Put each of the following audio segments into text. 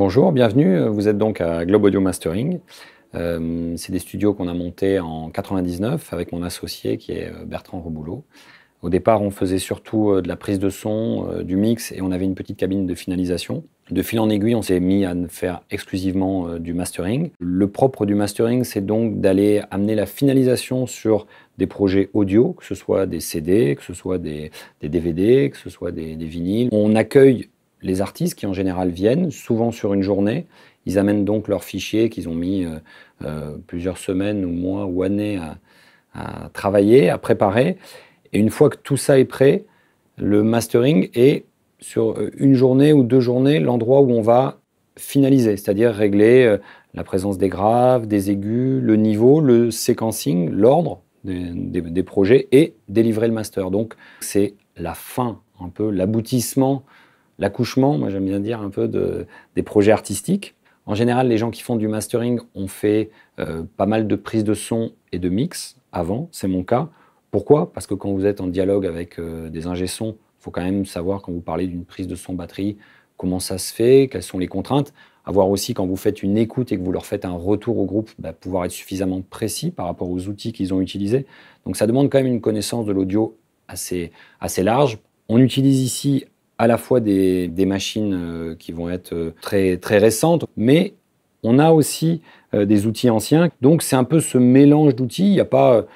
Bonjour, bienvenue. Vous êtes donc à Globe Audio Mastering. C'est des studios qu'on a montés en 99 avec mon associé qui est Bertrand Reboulot. Au départ, on faisait surtout de la prise de son, du mix et on avait une petite cabine de finalisation. De fil en aiguille, on s'est mis à faire exclusivement du mastering. Le propre du mastering, c'est donc d'aller amener la finalisation sur des projets audio, que ce soit des CD, que ce soit des DVD, que ce soit des vinyles. On accueille les artistes qui en général viennent, souvent sur une journée. Ils amènent donc leurs fichiers qu'ils ont mis plusieurs semaines ou mois ou années à travailler, à préparer. Et une fois que tout ça est prêt, le mastering est sur une journée ou 2 journées l'endroit où on va finaliser, c'est-à-dire régler la présence des graves, des aigus, le niveau, le sequencing, l'ordre des projets et délivrer le master. Donc c'est la fin, un peu l'aboutissement, l'accouchement, moi j'aime bien dire un peu des projets artistiques. En général, les gens qui font du mastering ont fait pas mal de prises de son et de mix avant, c'est mon cas. Pourquoi? Parce que quand vous êtes en dialogue avec des ingé-sons, il faut quand même savoir quand vous parlez d'une prise de son batterie, comment ça se fait, quelles sont les contraintes. Avoir aussi quand vous faites une écoute et que vous leur faites un retour au groupe, pouvoir être suffisamment précis par rapport aux outils qu'ils ont utilisés. Donc ça demande quand même une connaissance de l'audio assez large. On utilise ici à la fois des machines qui vont être très récentes, mais on a aussi des outils anciens. Donc c'est un peu ce mélange d'outils. Il n'y a pas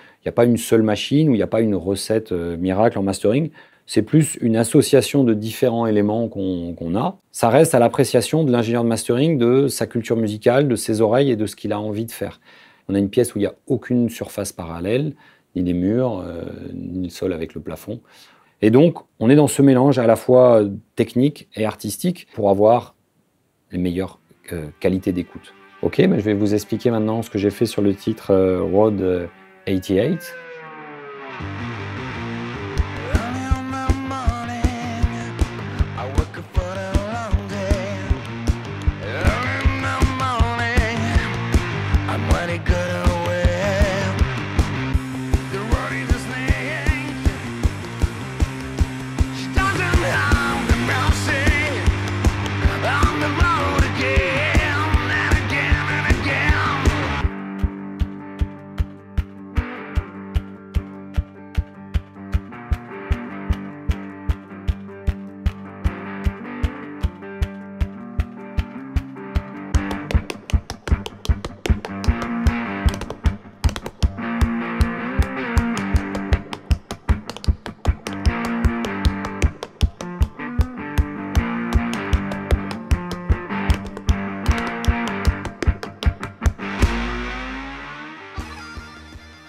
une seule machine ou il n'y a pas une recette miracle en mastering. C'est plus une association de différents éléments qu'on a. Ça reste à l'appréciation de l'ingénieur de mastering, de sa culture musicale, de ses oreilles et de ce qu'il a envie de faire. On a une pièce où il n'y a aucune surface parallèle, ni les murs, ni le sol avec le plafond. Et donc, on est dans ce mélange à la fois technique et artistique pour avoir les meilleures qualités d'écoute. Ok, mais je vais vous expliquer maintenant ce que j'ai fait sur le titre Road 88.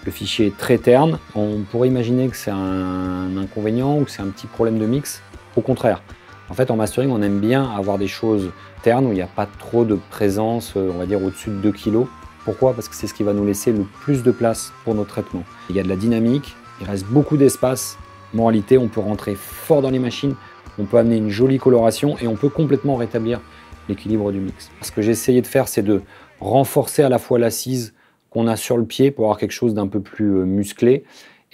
Le fichier est très terne. On pourrait imaginer que c'est un inconvénient ou que c'est un petit problème de mix. Au contraire. En fait, en mastering, on aime bien avoir des choses ternes où il n'y a pas trop de présence, on va dire, au-dessus de 2 kg. Pourquoi? Parce que c'est ce qui va nous laisser le plus de place pour nos traitements. Il y a de la dynamique, il reste beaucoup d'espace. Moralité, on peut rentrer fort dans les machines, on peut amener une jolie coloration et on peut complètement rétablir l'équilibre du mix. Ce que j'ai essayé de faire, c'est de renforcer à la fois l'assise qu'on a sur le pied pour avoir quelque chose d'un peu plus musclé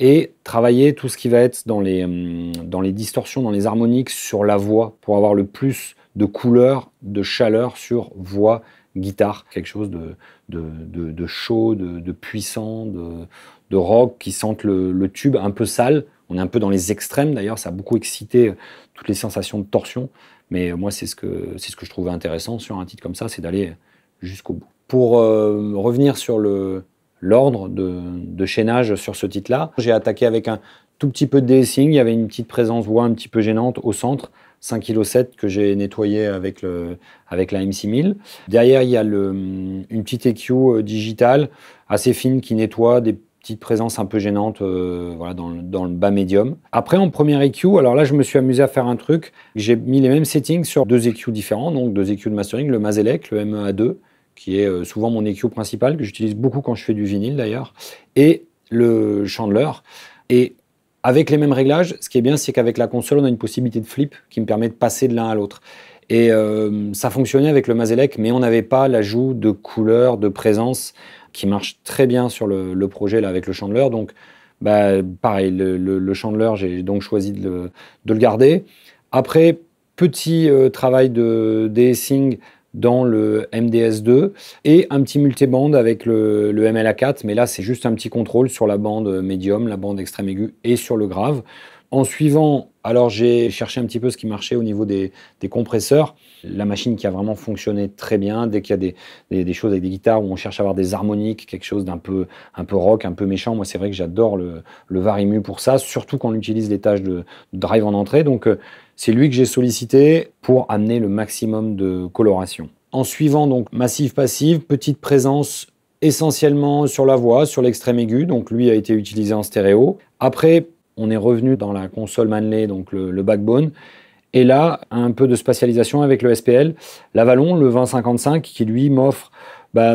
et travailler tout ce qui va être dans les distorsions, dans les harmoniques sur la voix pour avoir le plus de couleur, de chaleur sur voix, guitare. Quelque chose de chaud, de puissant, de rock qui sente le tube un peu sale. On est un peu dans les extrêmes d'ailleurs, ça a beaucoup excité toutes les sensations de torsion. Mais moi, c'est ce que je trouvais intéressant sur un titre comme ça, c'est d'aller jusqu'au bout. Pour revenir sur l'ordre de chaînage sur ce titre-là, j'ai attaqué avec un tout petit peu de de-essing. Il y avait une petite présence voix un petit peu gênante au centre, 5,7 kg que j'ai nettoyé avec la M6000. Derrière, il y a une petite EQ digitale assez fine qui nettoie des petites présences un peu gênantes voilà, dans le bas médium. Après, en première EQ, alors là, je me suis amusé à faire un truc. J'ai mis les mêmes settings sur 2 EQ différents, donc 2 EQ de mastering, le Maselec, le MEA2, qui est souvent mon EQ principal, que j'utilise beaucoup quand je fais du vinyle d'ailleurs, et le Chandler. Et avec les mêmes réglages, ce qui est bien, c'est qu'avec la console, on a une possibilité de flip qui me permet de passer de l'un à l'autre. Et ça fonctionnait avec le Maselec, mais on n'avait pas l'ajout de couleur, de présence, qui marche très bien sur le projet là, avec le Chandler. Donc, pareil, le Chandler, j'ai donc choisi de le garder. Après, petit travail de de-essing dans le MDS2 et un petit multiband avec le MLA4, mais là c'est juste un petit contrôle sur la bande médium, la bande extrême aiguë et sur le grave. En suivant, alors j'ai cherché un petit peu ce qui marchait au niveau des compresseurs. La machine qui a vraiment fonctionné très bien, dès qu'il y a des choses avec des guitares où on cherche à avoir des harmoniques, quelque chose d'un peu rock, un peu méchant. Moi, c'est vrai que j'adore le Varimu pour ça, surtout quand on utilise les tâches de drive en entrée. Donc, c'est lui que j'ai sollicité pour amener le maximum de coloration. En suivant, donc, massive-passive, petite présence essentiellement sur la voix, sur l'extrême aigu. Donc, lui a été utilisé en stéréo. Après, on est revenu dans la console Manley, donc le backbone. Et là, un peu de spatialisation avec le SPL. L'Avalon, le 2055, qui lui m'offre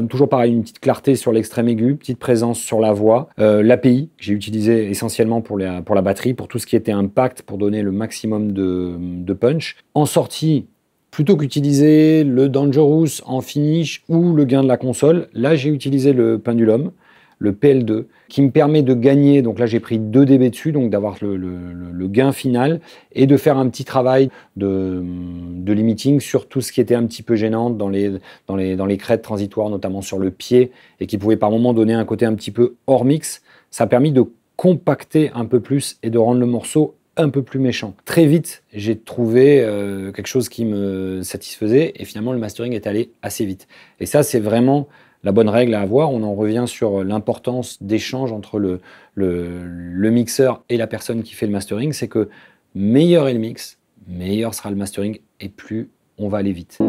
toujours pareil, une petite clarté sur l'extrême aigu, petite présence sur la voix. L'API, que j'ai utilisé essentiellement pour la batterie, pour tout ce qui était impact, pour donner le maximum de punch. En sortie, plutôt qu'utiliser le Dangerous en finish ou le gain de la console, là j'ai utilisé le Pendulum, le PL2, qui me permet de gagner, donc là j'ai pris 2 dB dessus, donc d'avoir le gain final, et de faire un petit travail de limiting sur tout ce qui était un petit peu gênant dans les crêtes transitoires, notamment sur le pied, et qui pouvait par moment donner un côté un petit peu hors mix. Ça a permis de compacter un peu plus et de rendre le morceau un peu plus méchant. Très vite, j'ai trouvé quelque chose qui me satisfaisait, et finalement le mastering est allé assez vite. Et ça, c'est vraiment la bonne règle à avoir. On en revient sur l'importance d'échange entre le mixeur et la personne qui fait le mastering. C'est que meilleur est le mix, meilleur sera le mastering et plus on va aller vite.